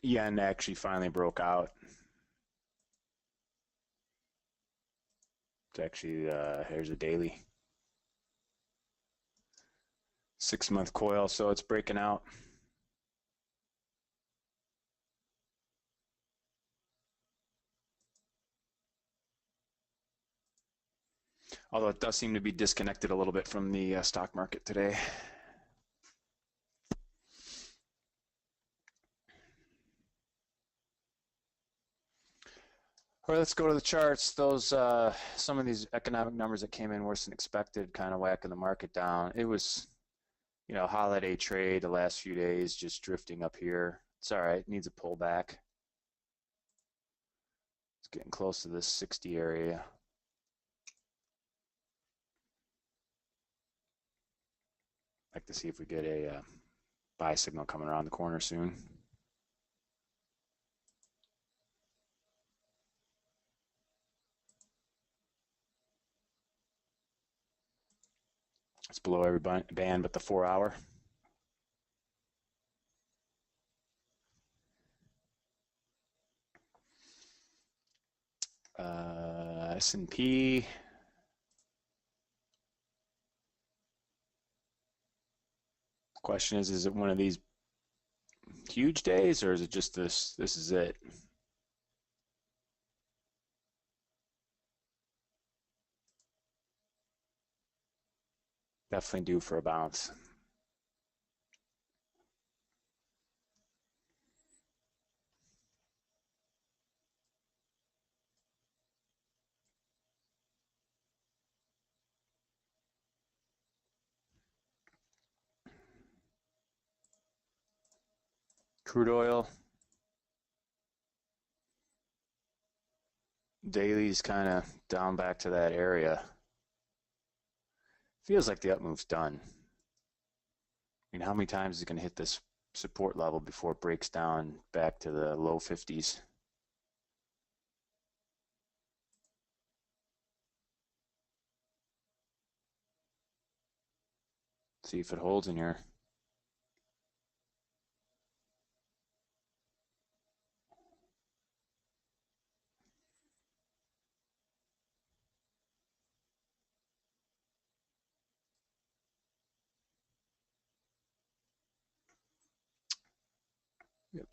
yen actually finally broke out. It's actually, here's a daily 6-month coil, so it's breaking out. Although it does seem to be disconnected a little bit from the stock market today. All right, let's go to the charts. Those some of these economic numbers that came in worse than expected, kind of whacking the market down. It was, holiday trade the last few days, just drifting up here. It's all right. It needs a pullback. It's getting close to this 60 area. Like to see if we get a buy signal coming around the corner soon. It's below every band but the 4-hour. S&P. Question is it one of these huge days, or is it just this is it? Definitely due for a bounce. Crude oil. Daily's kind of down back to that area. Feels like the up move's done. I mean, how many times is it going to hit this support level before it breaks down back to the low 50s? See if it holds in here. Yep.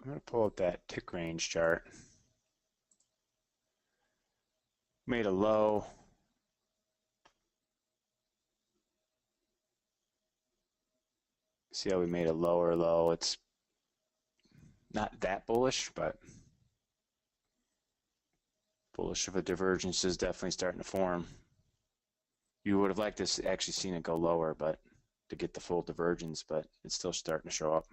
I'm going to pull up that tick range chart. Made a low. See how we made a lower low? It's not that bullish, but bullish of a divergence is definitely starting to form. You would have liked to actually seen it go lower, but to get the full divergence, but it's still starting to show up.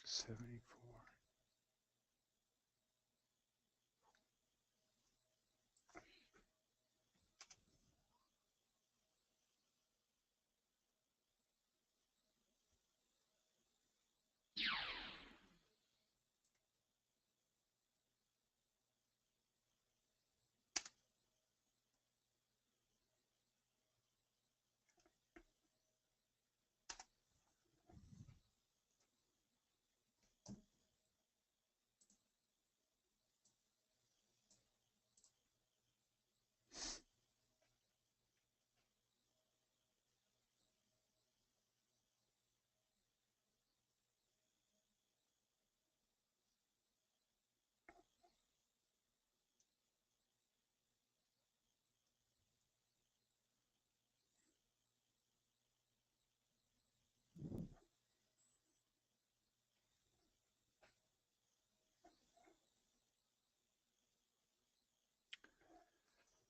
$74.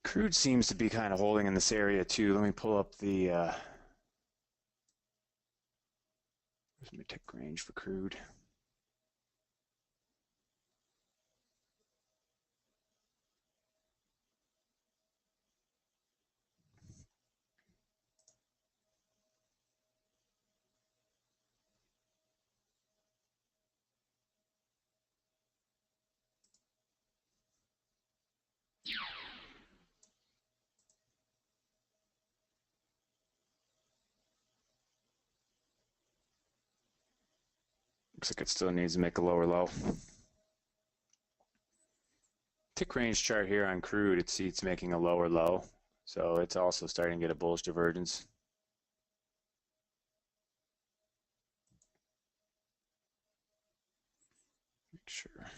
Crude seems to be kind of holding in this area too. Let me pull up the Where's my tick range for crude? Looks like it still needs to make a lower low. Tick range chart here on crude, it's making a lower low. So it's also starting to get a bullish divergence. Make sure.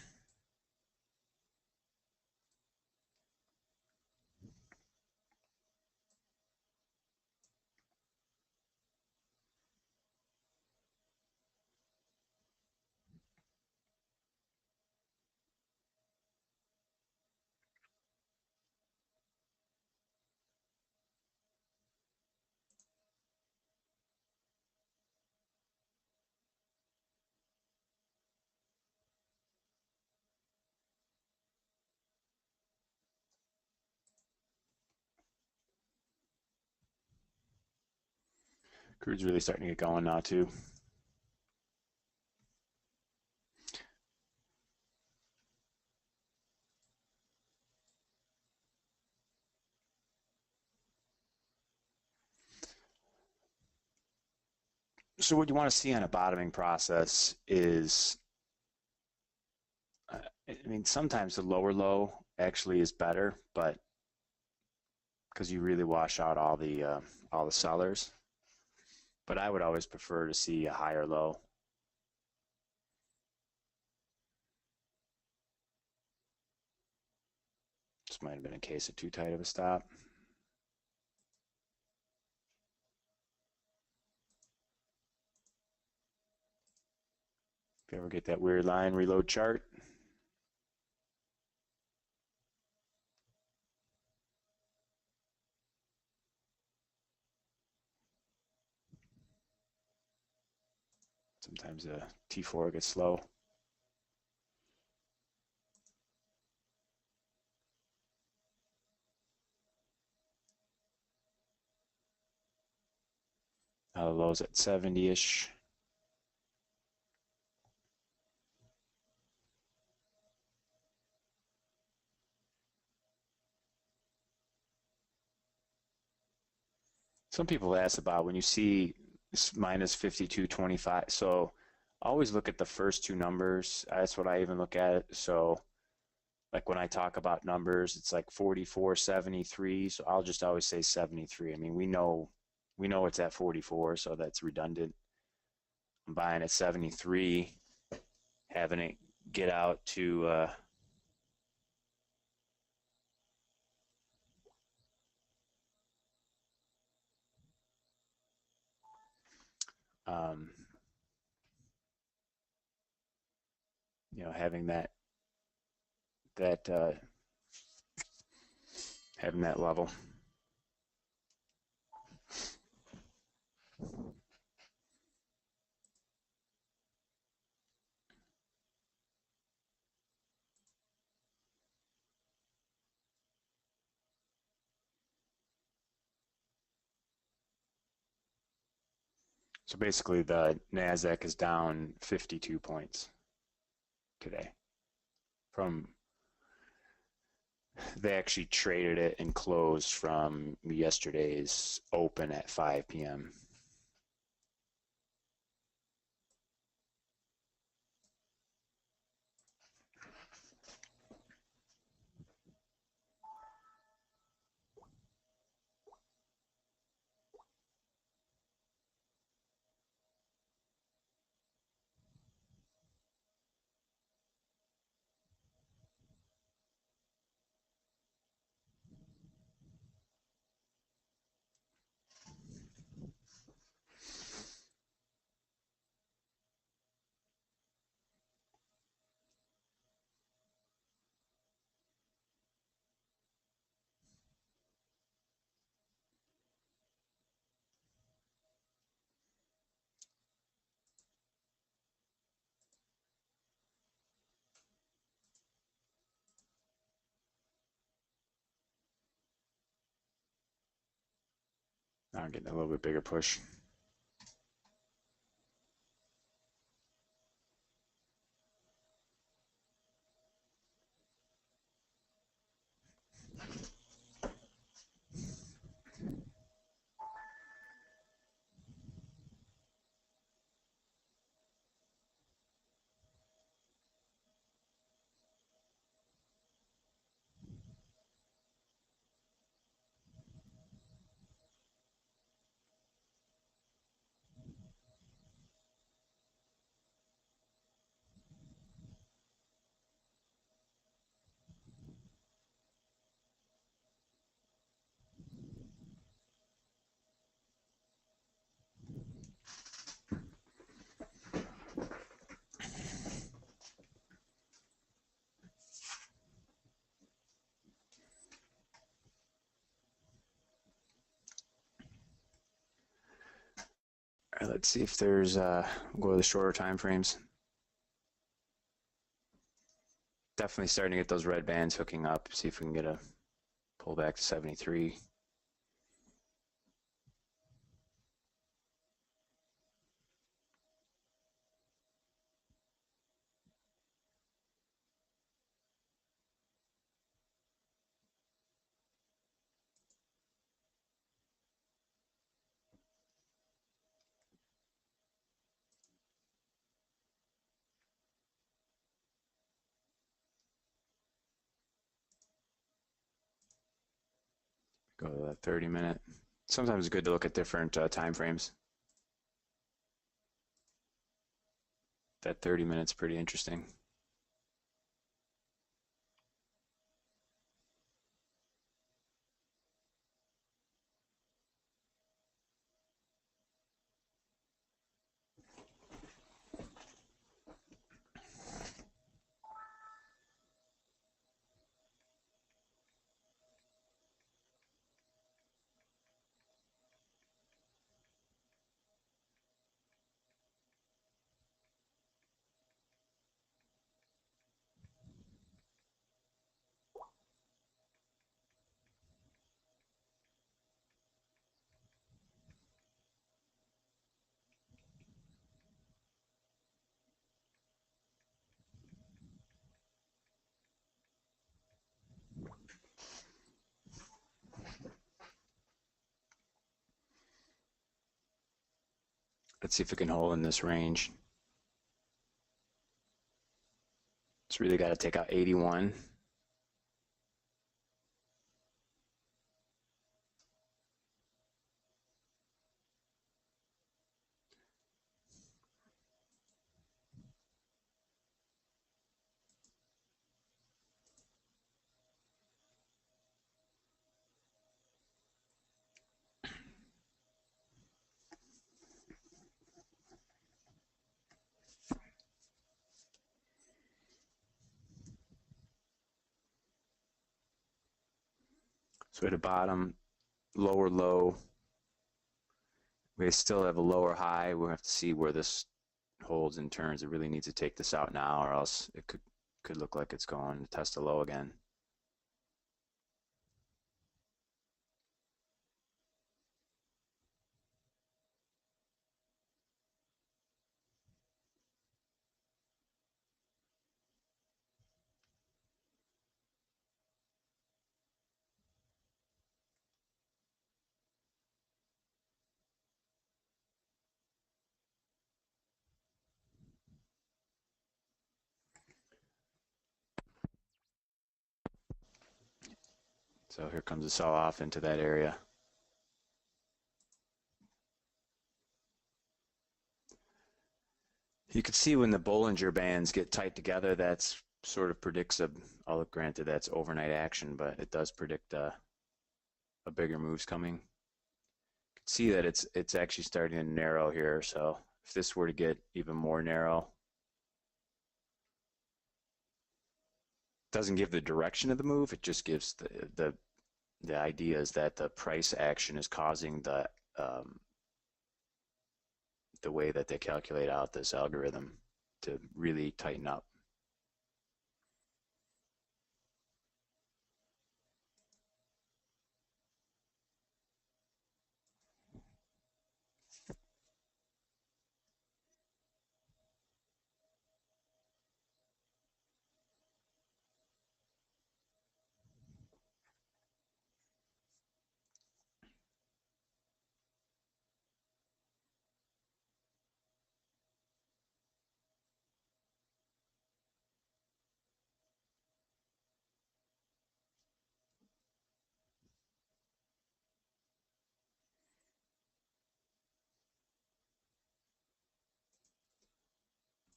Crude's really starting to get going now too. So what you want to see on a bottoming process is, I mean, sometimes the lower low actually is better, but because you really wash out all the sellers. But I would always prefer to see a higher low. This might have been a case of too tight of a stop. If you ever get that weird line, reload chart. Sometimes a T4 gets slow. The low's at 70-ish. Some people ask about when you see minus 52.25. So always look at the first two numbers. That's what I even look at. So like when I talk about numbers, it's like 44.73. So I'll just always say 73. I mean, we know it's at 44, so that's redundant. I'm buying at 73, having it get out to um, having that having that level. So basically, the Nasdaq is down 52 points today. From They actually traded it and closed from yesterday's open at 5 p.m. Now getting a little bit bigger push. All right, let's see if there's we'll go to the shorter time frames. Definitely starting to get those red bands hooking up. See if we can get a pullback to 73. Go to that 30-minute. Sometimes it's good to look at different time frames. That 30 minutes pretty interesting. Let's see if it can hold in this range. It's really got to take out 81. So at the bottom, lower low. We still have a lower high. We'll have to see where this holds and turns. It really needs to take this out now, or else it could look like it's going to test a low again. So here comes a sell-off into that area. You can see when the Bollinger Bands get tight together, that's sort of predicts granted that's overnight action, but it does predict a bigger move's coming. You can see that it's actually starting to narrow here. So if this were to get even more narrow, doesn't give the direction of the move. It just gives the idea is that the price action is causing the way that they calculate out this algorithm to really tighten up.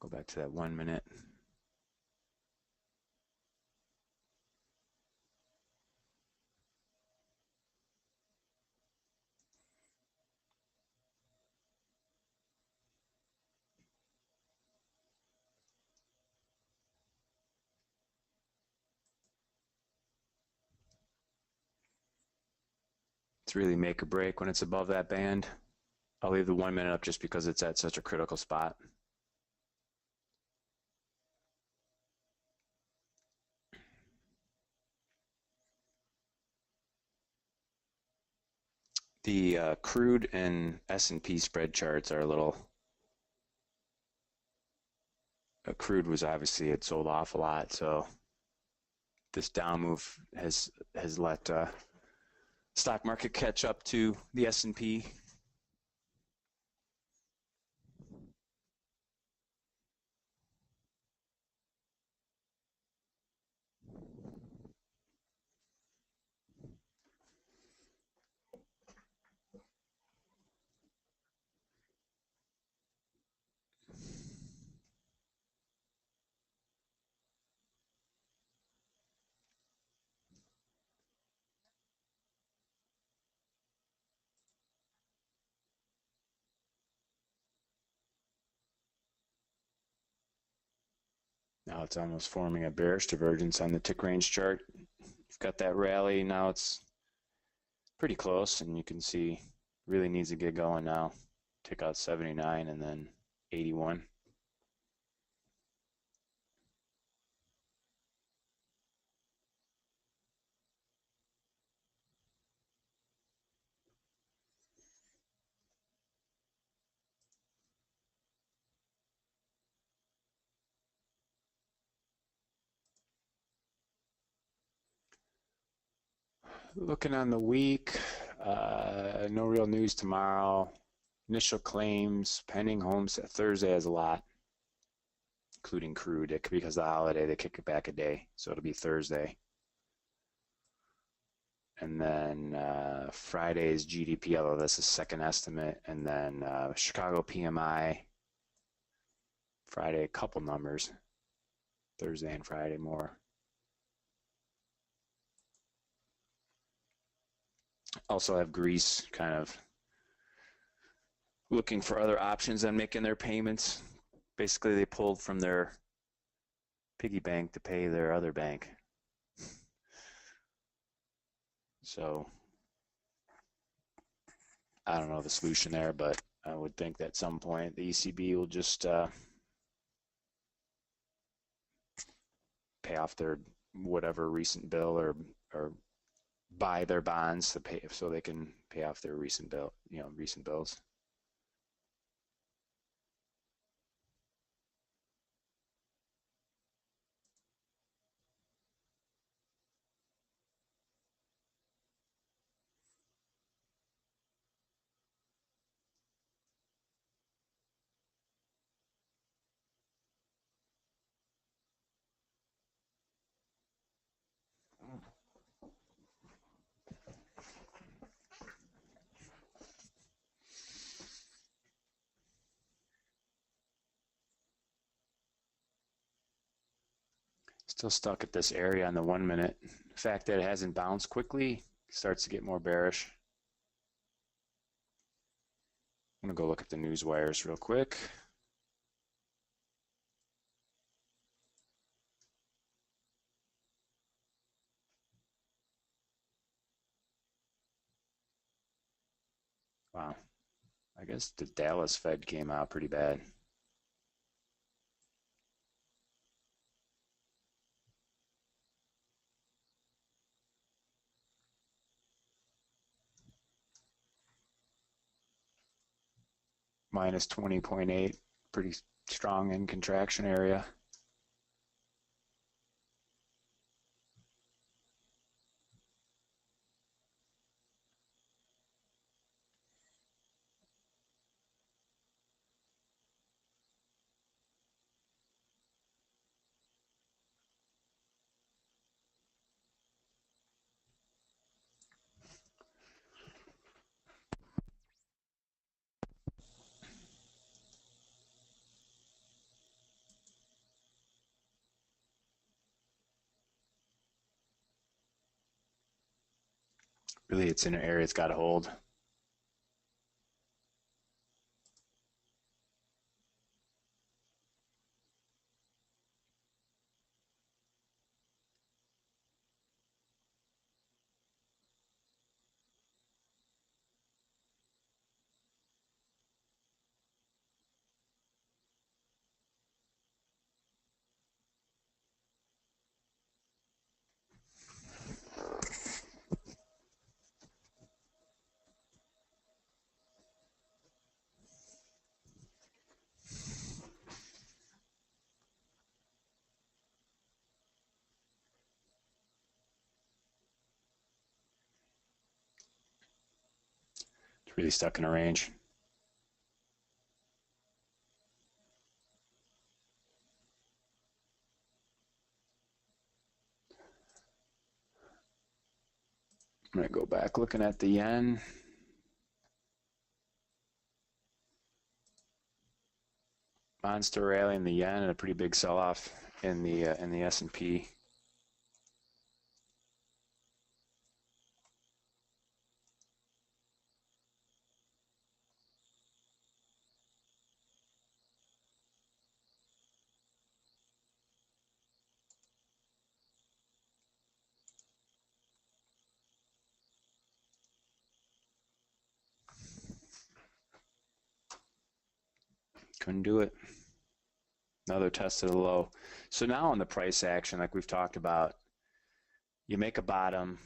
Go back to that 1 minute. It's really make or break when it's above that band. I'll leave the 1 minute up just because it's at such a critical spot. The crude and S&P spread charts are a little. Crude was obviously it sold off a lot, so this down move has let stock market catch up to the S&P. Now it's almost forming a bearish divergence on the tick range chart. You've got that rally, now it's pretty close, and you can see really needs to get going now. Tick out 79 and then 81. Looking on the week, no real news tomorrow. Initial claims, pending homes. Thursday has a lot, including crude. It could be because of the holiday, they kick it back a day, so it'll be Thursday. And then Friday's GDP, although that's a second estimate. And then Chicago PMI. Friday, a couple numbers. Thursday and Friday more. Also have Greece kind of looking for other options on making their payments. Basically, they pulled from their piggy bank to pay their other bank. So I don't know the solution there, but I would think that at some point the ECB will just pay off their whatever recent bill, or buy their bonds to pay so they can pay off their recent bills. Still stuck at this area on the 1 minute. The fact that it hasn't bounced quickly starts to get more bearish. I'm gonna go look at the news wires real quick. Wow, I guess the Dallas Fed came out pretty bad. Minus 20.8, pretty strong in contraction area. Really, it's in an area it's got to hold. It's really stuck in a range. I'm going to go back looking at the yen. Monster rally in the yen and a pretty big sell-off in the S&P. Couldn't do it. Another test of the low. So now on the price action, like we've talked about, you make a bottom,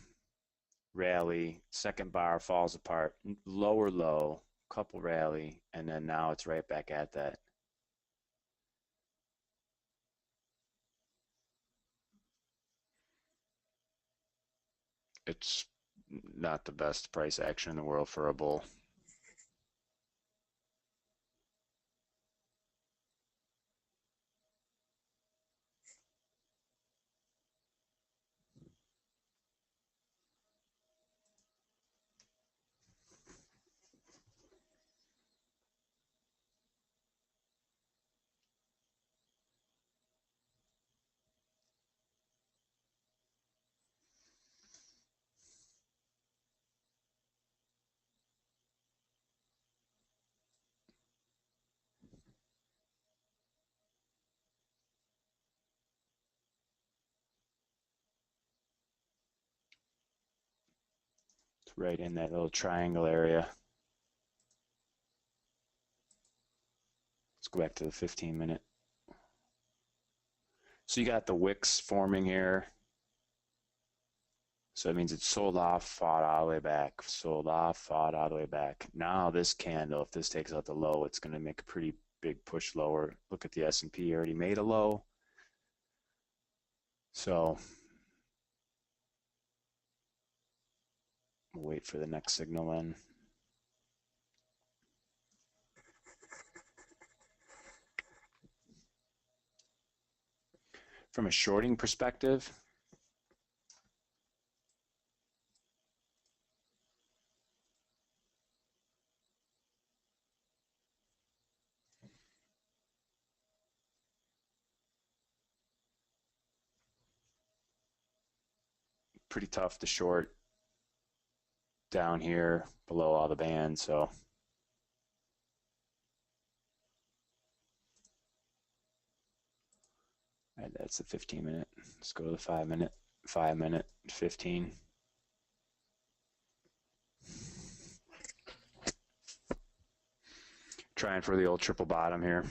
rally, second bar falls apart, lower low, couple rally, and then now it's right back at that. It's not the best price action in the world for a bull. It's right in that little triangle area. Let's go back to the 15-minute. So you got the wicks forming here. So it means it's sold off, fought all the way back, sold off, fought all the way back. Now this candle, if this takes out the low, it's going to make a pretty big push lower. Look at the S&P, already made a low. So we'll wait for the next signal then. From a shorting perspective, pretty tough to short down here below all the bands. So that's the 15-minute. Let's go to the 5-minute, 5-minute, 15. Trying for the old triple bottom here.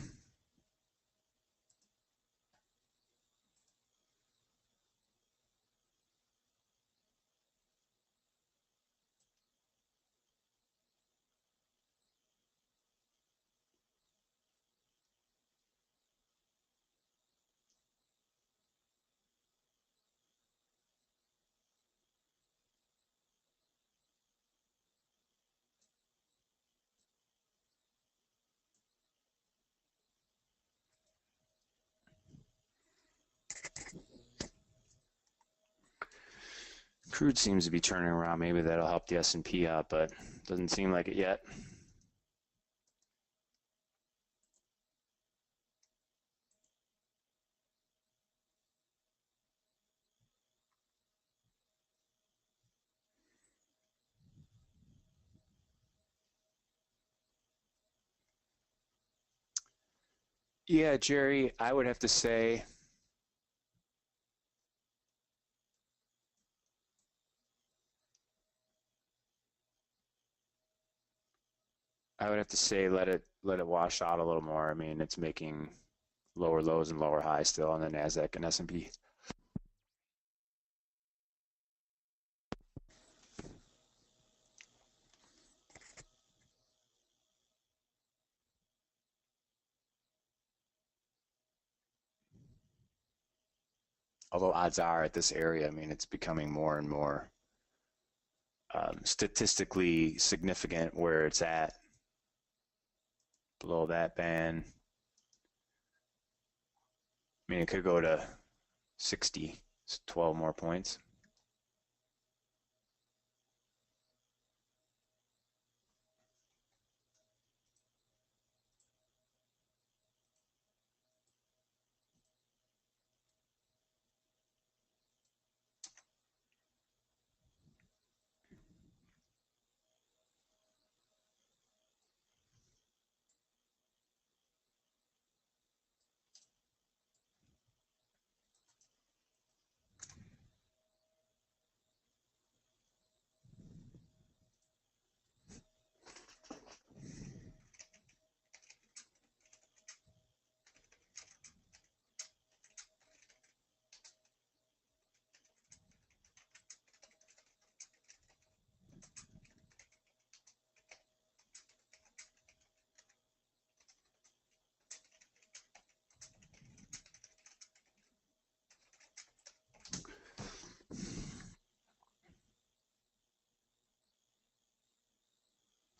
Crude seems to be turning around. Maybe that'll help the S&P out, but doesn't seem like it yet. Yeah, Jerry, I would have to say, let it wash out a little more. I mean, it's making lower lows and lower highs still on the Nasdaq and S&P. Although odds are at this area, I mean, it's becoming more and more statistically significant where it's at below that band. I mean, it could go to 60, 12 more points.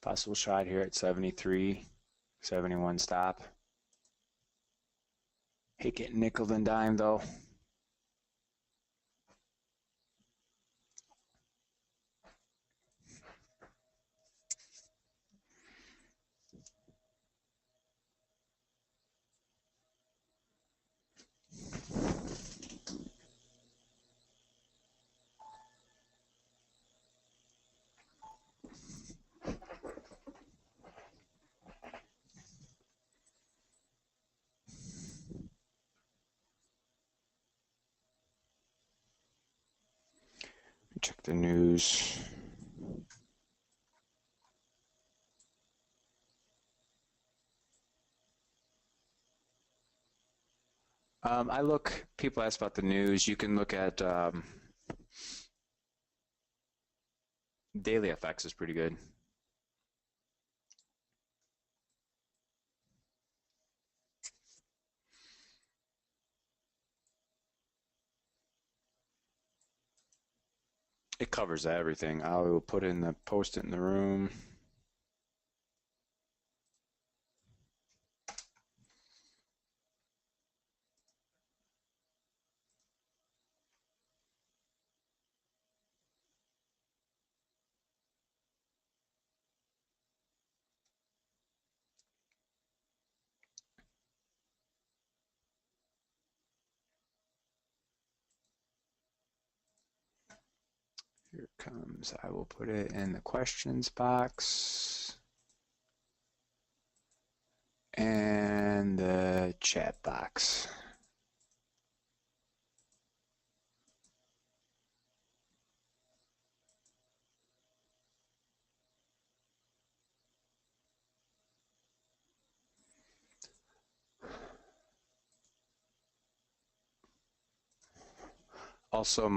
Possible shot here at 73, 71 stop. Hate getting nickel and dime though. Check the news. People ask about the news. You can look at Daily FX is pretty good. It covers everything. I will put in the post it in the room. Here it comes. I will put it in the questions box and the chat box. Also,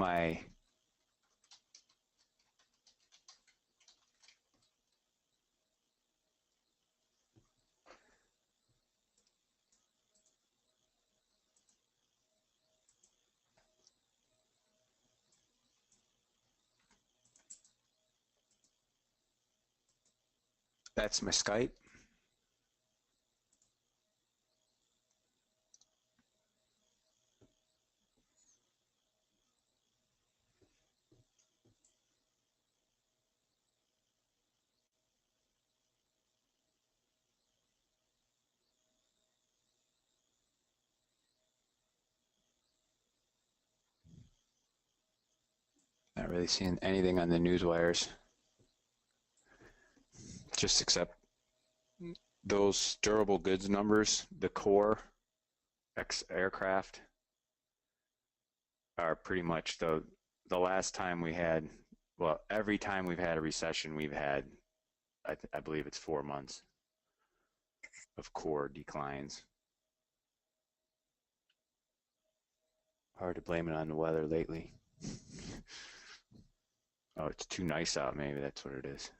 that's my Skype. Not really seeing anything on the news wires. Just except those durable goods numbers, the core X aircraft are pretty much the last time we had, well, every time we've had a recession, we've had, I believe it's 4 months of core declines. Hard to blame it on the weather lately. Oh, it's too nice out. Maybe that's what it is.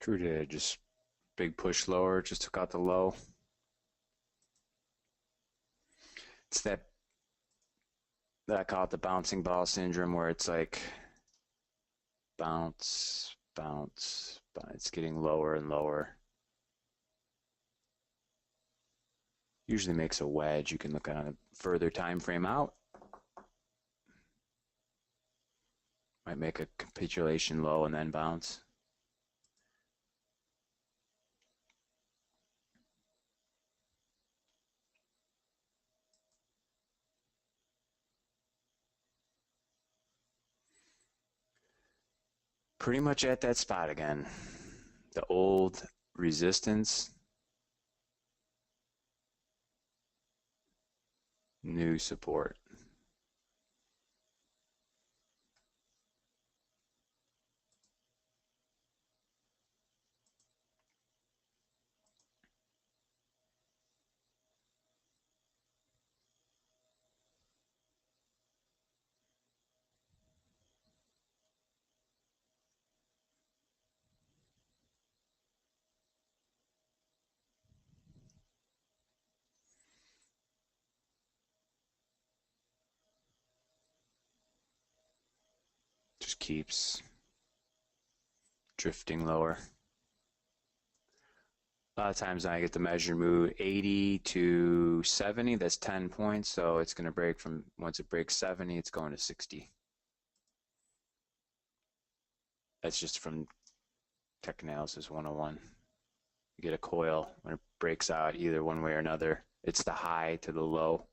True to just big push lower, just took out the low. It's that I call it the bouncing ball syndrome, where it's like bounce, bounce, but it's getting lower and lower. Usually makes a wedge. You can look on a further time frame out. Might make a capitulation low and then bounce. Pretty much at that spot again. The old resistance, new support. Just keeps drifting lower. A lot of times I get the measure move 80 to 70, that's 10 points, so it's going to break from, once it breaks 70, it's going to 60. That's just from Tech Analysis 101. You get a coil, when it breaks out either one way or another, it's the high to the low.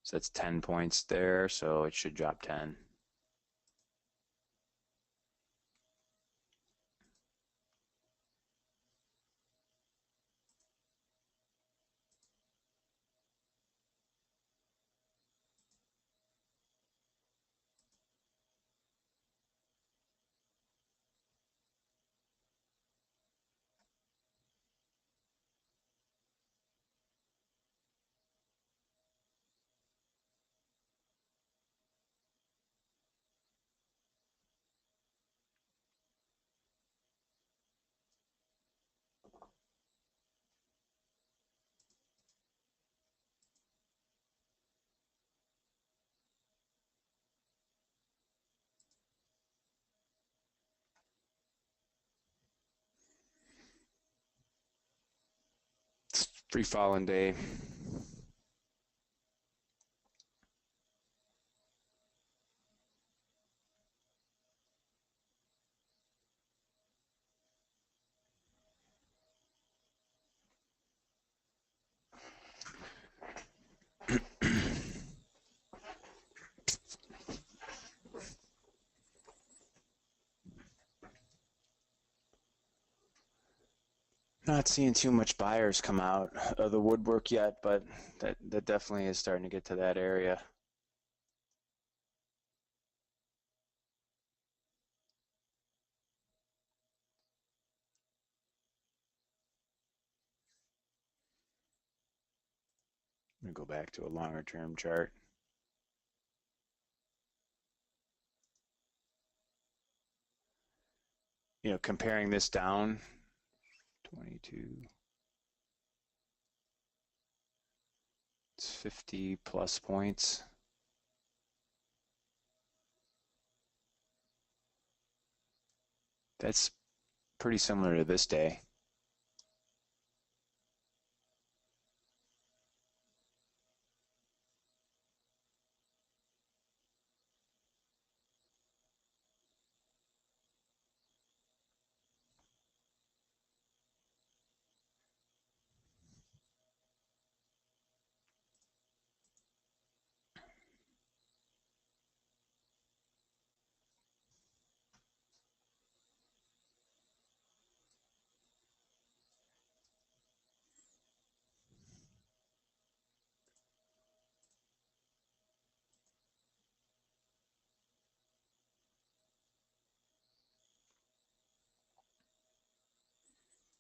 So that's 10 points there, so it should drop 10. Free falling day. Not seeing too much buyers come out of the woodwork yet, but that definitely is starting to get to that area. I'm gonna go back to a longer term chart. You know, comparing this down, 22, it's 50 plus points. That's pretty similar to this day.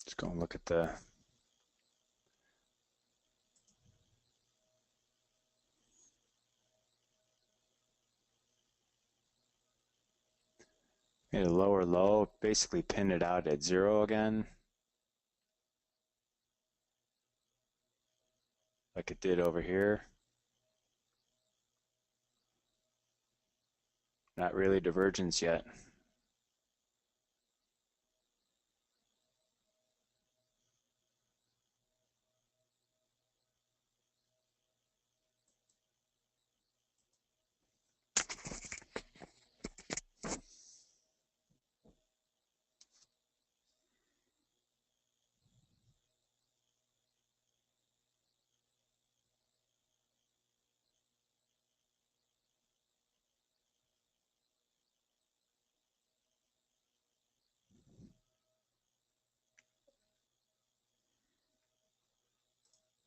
Let's go and look at the made a lower low, basically pinned it out at 0 again, like it did over here. Not really divergence yet.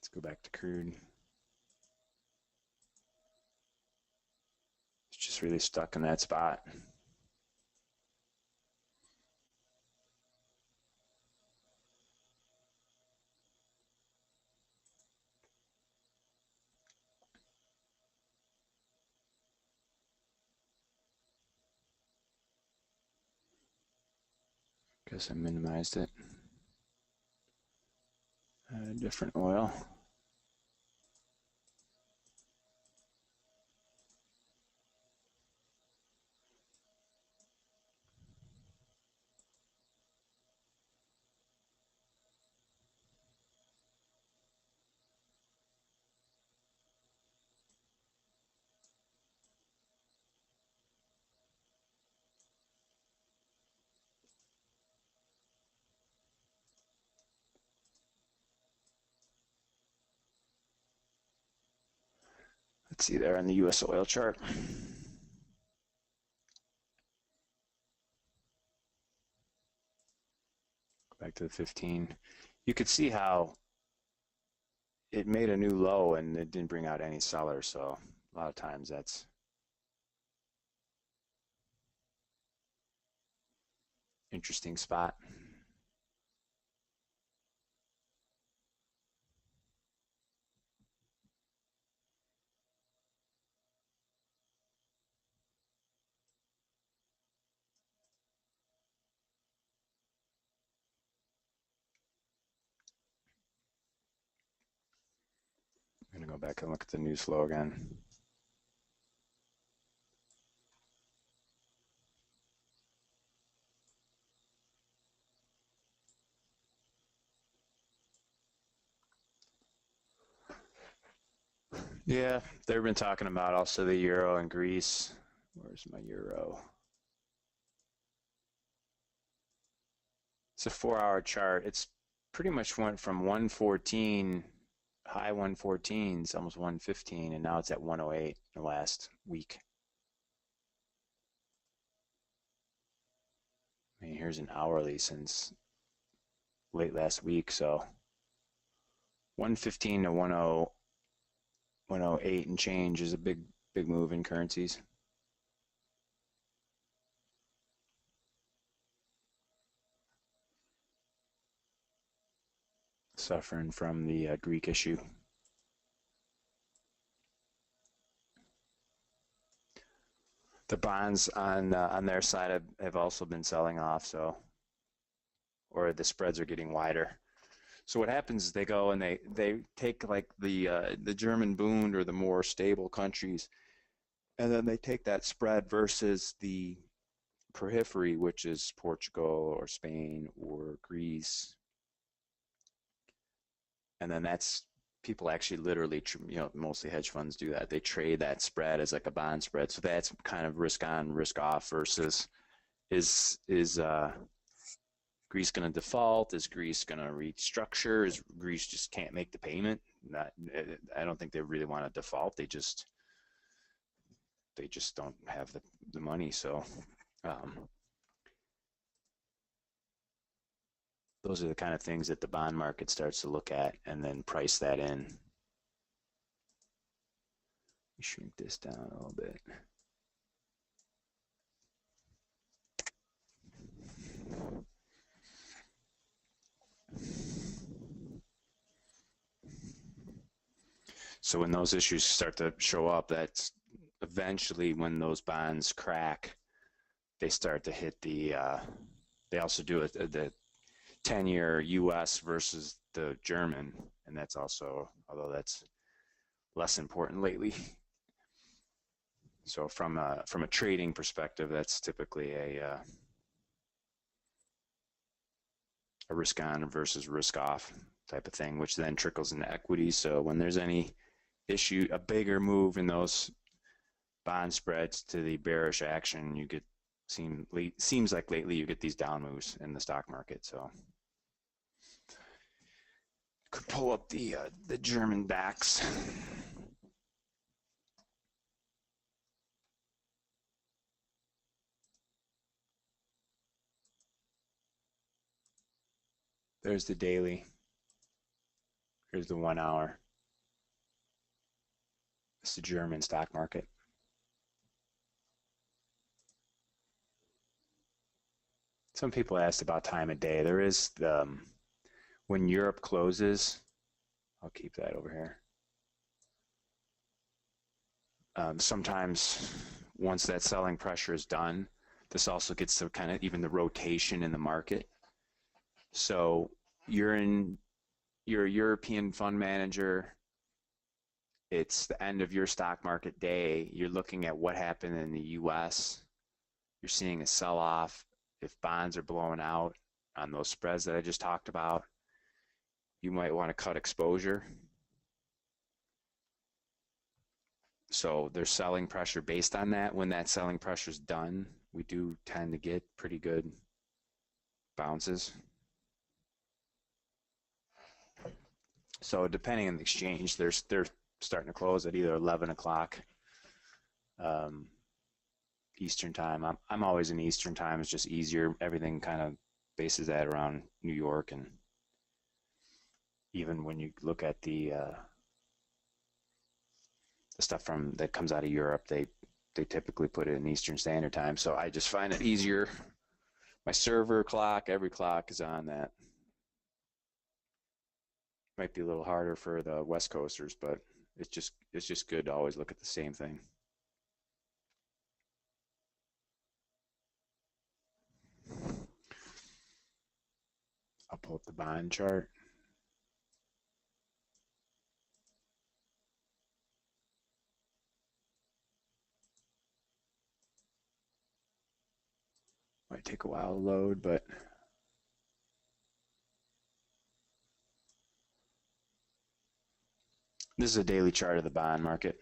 Let's go back to crude. It's just really stuck in that spot. Guess I minimized it. Different oil. Let's see there on the US oil chart. Back to the 15. You could see how it made a new low and it didn't bring out any sellers, so a lot of times that's interesting spot. I'm gonna go back and look at the news flow again. Yeah, they've been talking about also the euro and Greece. Where's my euro? It's a 4-hour chart. It's pretty much went from 114, high 114s, almost 115, and now it's at 108 in the last week. I mean, here's an hourly since late last week, so 115 to 108 and change is a big move in currencies. Suffering from the Greek issue. The bonds on their side have also been selling off, so, or the spreads are getting wider. So what happens is they go and they take like the German Bund or the more stable countries, and then they take that spread versus the periphery, which is Portugal or Spain or Greece, and then that's people actually literally, mostly hedge funds do that. They trade that spread as like a bond spread. So that's kind of risk on, risk off versus is Greece going to default? Is Greece going to restructure? Is Greece just can't make the payment? Not, I don't think they really want to default. They just don't have the money. So um, those are the kind of things that the bond market starts to look at and then price that in. Shrink this down a little bit. So when those issues start to show up, that's eventually when those bonds crack, they start to hit they also do it, the 10-year US versus the German, and that's also, although that's less important lately. So from a trading perspective, that's typically a risk on versus risk off type of thing, which then trickles into equities. So when there's any issue, a bigger move in those bond spreads to the bearish action, you get seems like lately you get these down moves in the stock market. So could pull up the German DAX. There's the daily. Here's the 1 hour. It's the German stock market. Some people asked about time of day. There is when Europe closes, I'll keep that over here. Sometimes once that selling pressure is done, this also gets to kind of even the rotation in the market. So you're a European fund manager. It's the end of your stock market day. You're looking at what happened in the US. You're seeing a sell-off. If bonds are blowing out on those spreads that I just talked about, you might want to cut exposure. So there's selling pressure based on that. When that selling pressure is done, we do tend to get pretty good bounces. So depending on the exchange, they're starting to close at either 11 o'clock Eastern time. I'm always in Eastern time. It's just easier. Everything kind of bases that around New York, and even when you look at the stuff that comes out of Europe, they typically put it in Eastern Standard Time. So I just find it easier. My server clock, every clock is on that. Might be a little harder for the West Coasters, but it's just good to always look at the same thing. I'll pull up the bond chart. Might take a while to load, but this is a daily chart of the bond market.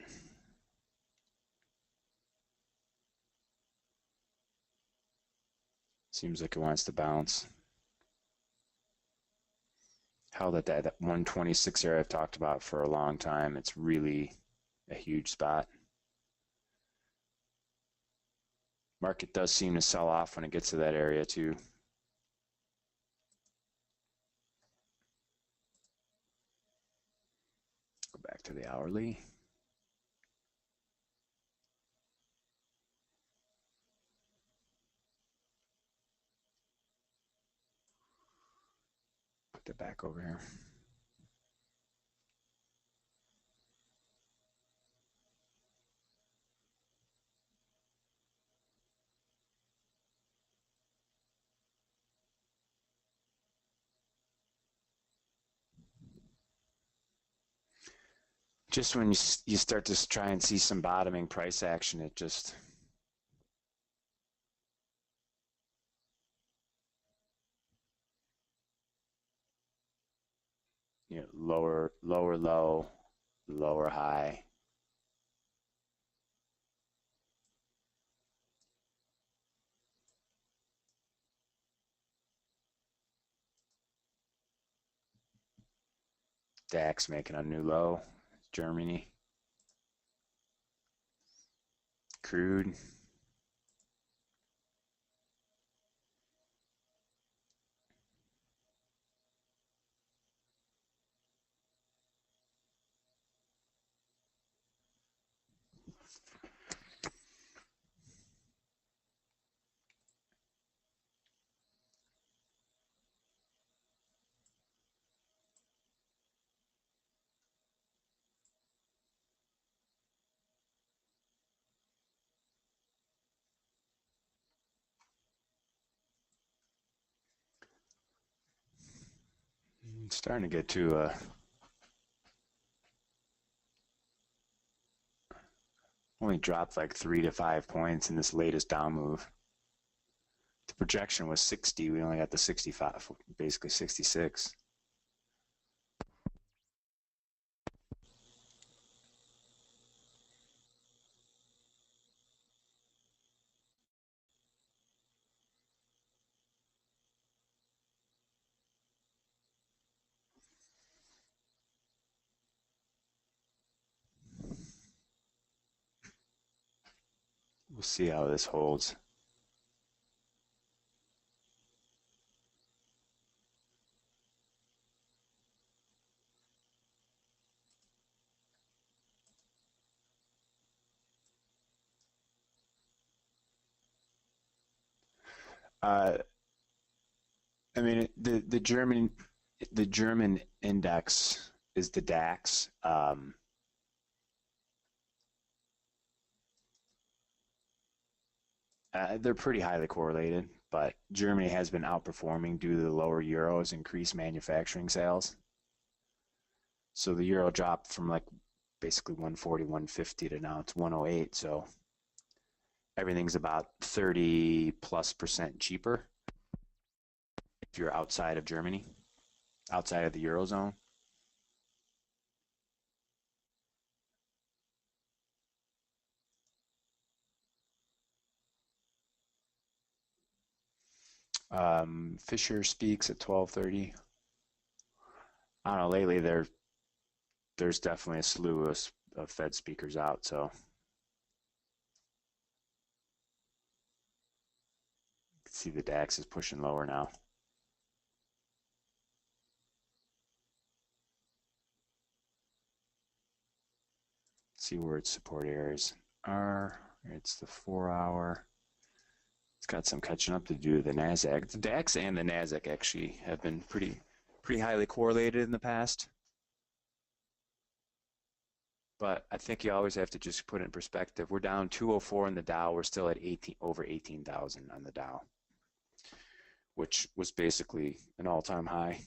Seems like it wants to bounce. Held at that 126 area I've talked about for a long time. It's really a huge spot. Market does seem to sell off when it gets to that area too. Go back to the hourly. Put that back over here. Just when you start to try and see some bottoming price action, it just you know, lower low, lower high. DAX making a new low. Germany. Crude. It's starting to get to only dropped like 3 to 5 points in this latest down move. The projection was 60. We only got the 65, basically 66. We'll see how this holds. Uh, I mean, the German index is the DAX. They're pretty highly correlated, but Germany has been outperforming due to the lower euros, increased manufacturing sales. So the euro dropped from like basically 140, 150 to now it's 108. So everything's about 30+% cheaper if you're outside of Germany, outside of the eurozone. Fisher speaks at 12:30. I don't know. Lately, there's definitely a slew of Fed speakers out. So you can see the DAX is pushing lower now. See where its support areas are. It's the 4 hour. It's got some catching up to do. The Nasdaq, the DAX, and the Nasdaq actually have been pretty highly correlated in the past. But I think you always have to just put it in perspective. We're down 204 in the Dow. We're still at over 18,000 on the Dow, which was basically an all-time high.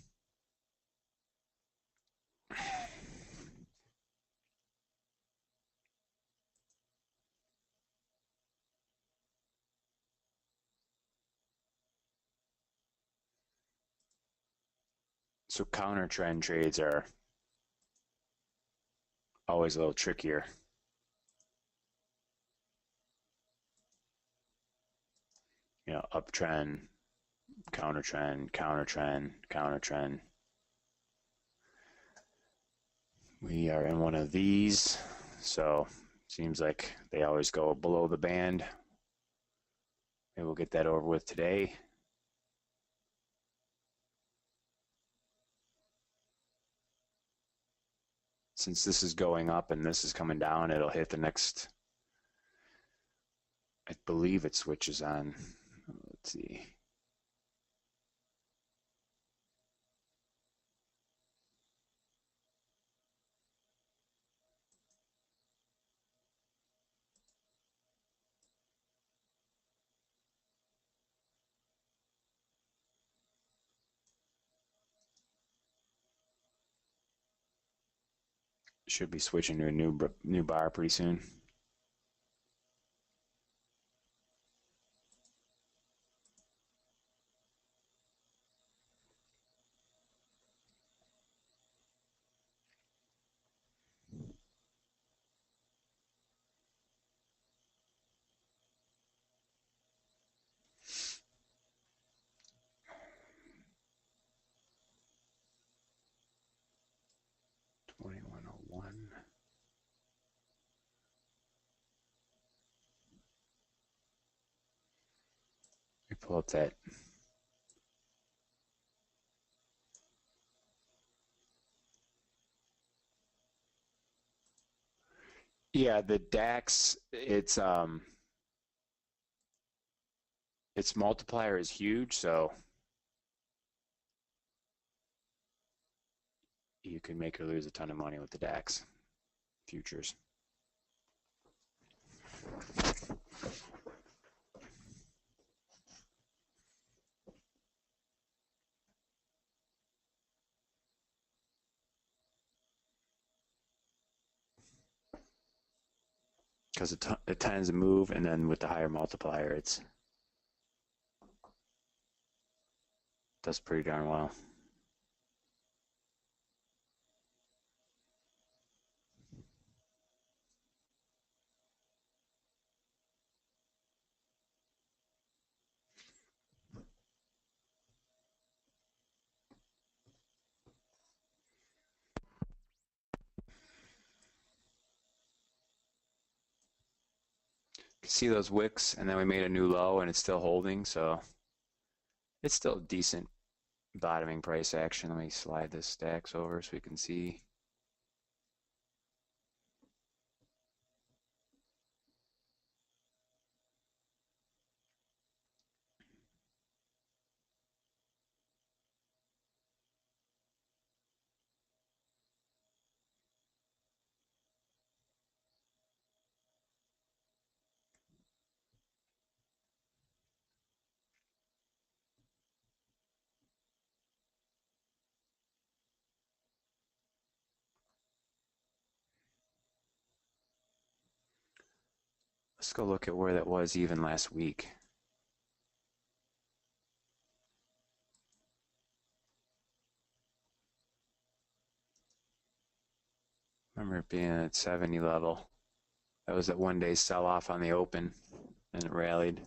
So counter trend trades are always a little trickier. You know, uptrend, counter trend, counter trend, counter trend. We are in one of these, so seems like they always go below the band. Maybe we'll get that over with today. Since this is going up and this is coming down, it'll hit the next, I believe it switches on, let's see. Should be switching to a new bar pretty soon. pull up that. Yeah, the DAX, its multiplier is huge, so you can make or lose a ton of money with the DAX futures. Because it tends to move, and then with the higher multiplier, it does pretty darn well. See those wicks, and then we made a new low, and it's still holding, so it's still decent bottoming price action. Let me slide this stacks over so we can see. Let's go look at where that was even last week. Remember it being at 70 level. That was that one day sell off on the open, and it rallied.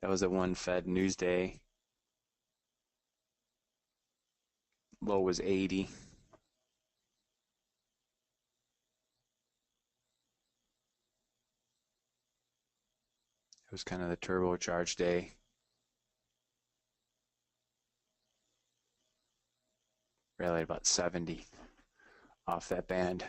That was the one Fed news day. Low was 80. It was kind of the turbocharged day. Rallied about 70 off that band.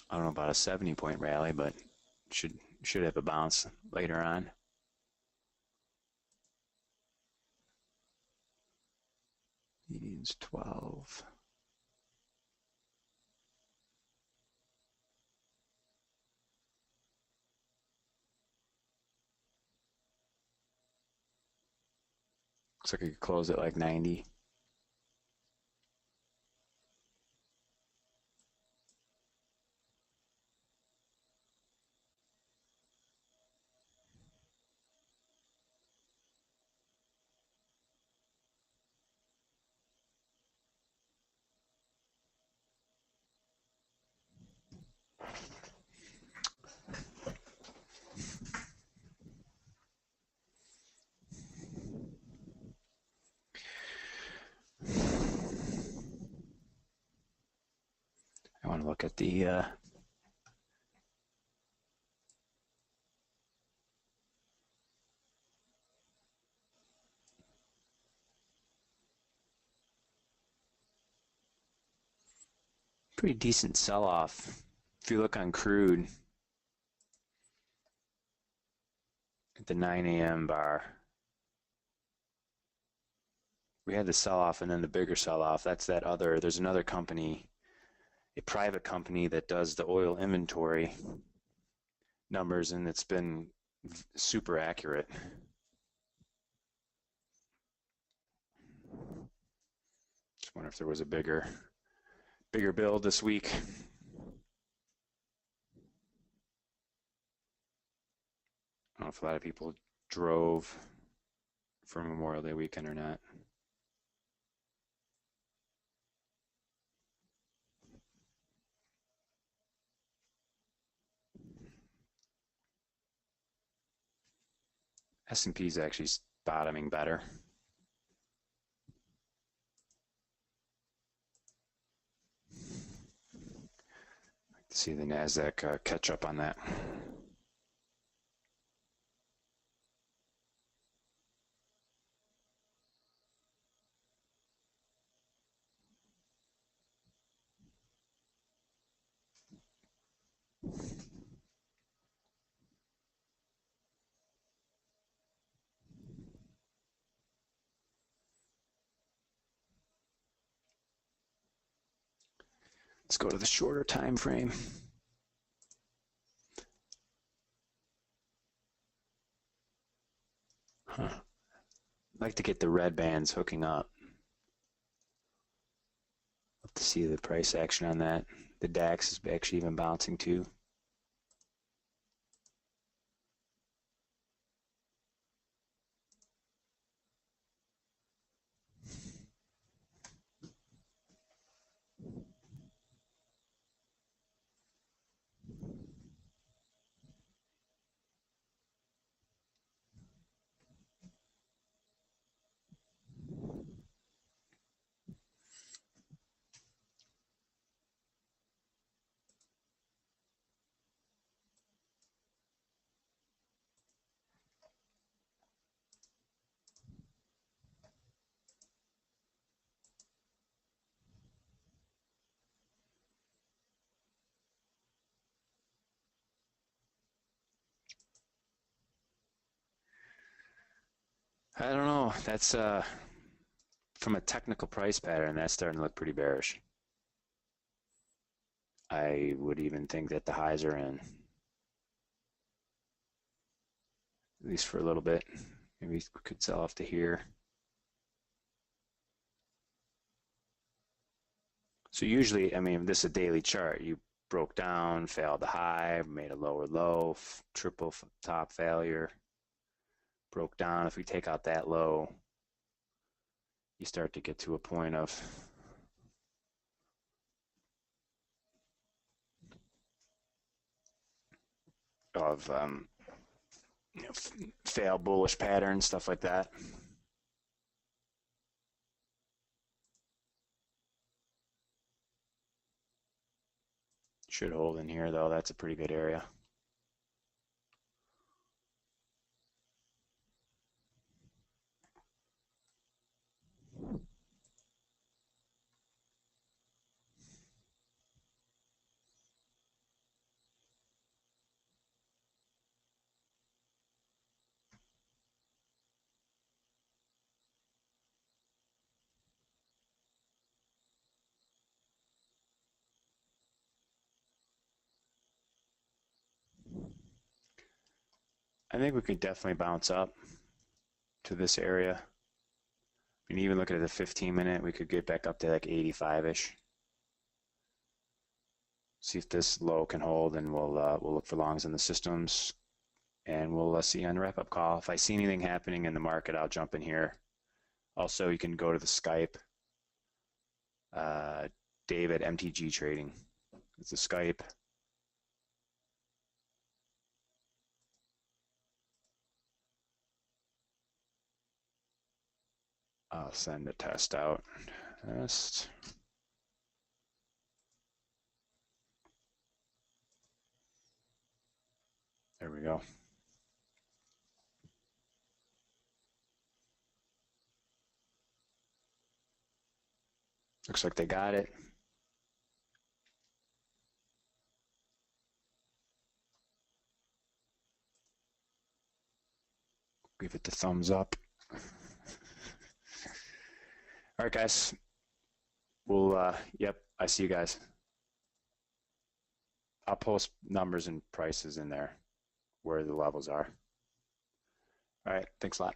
I don't know about a 70-point rally, but should have a bounce later on. Median's 12. Looks like I could close at like 90. I want to look at the pretty decent sell-off. If you look on crude at the 9 a.m. bar, we had the sell-off and then the bigger sell-off. That's that other, there's another company, a private company that does the oil inventory numbers, and it's been super accurate. Just wonder if there was a bigger build this week. I don't know if a lot of people drove for Memorial Day weekend or not. S&P is actually bottoming better. See the NASDAQ catch up on that. Let's go to the shorter time frame. Huh. I'd like to get the red bands hooking up. Love to see the price action on that. The DAX is actually even bouncing too. I don't know. That's from a technical price pattern, that's starting to look pretty bearish. I would even think that the highs are in, at least for a little bit. Maybe we could sell off to here. So usually, I mean, this is a daily chart. You broke down, failed the high, made a lower low, triple top failure, broke down. If we take out that low, you start to get to a point of you know, fail bullish patterns, stuff like that. Should hold in here though. That's a pretty good area. I think we could definitely bounce up to this area. I mean, even looking at the 15-minute, we could get back up to like 85-ish. See if this low can hold, and we'll look for longs in the systems, and we'll see you on the wrap-up call. If I see anything happening in the market, I'll jump in here. Also, you can go to the Skype, Dave at MTG Trading. It's a Skype. I'll send a test out. Test. There we go. Looks like they got it. Give it the thumbs up. All right, guys. We'll, yep, I see you guys. I'll post numbers and prices in there where the levels are. All right, thanks a lot.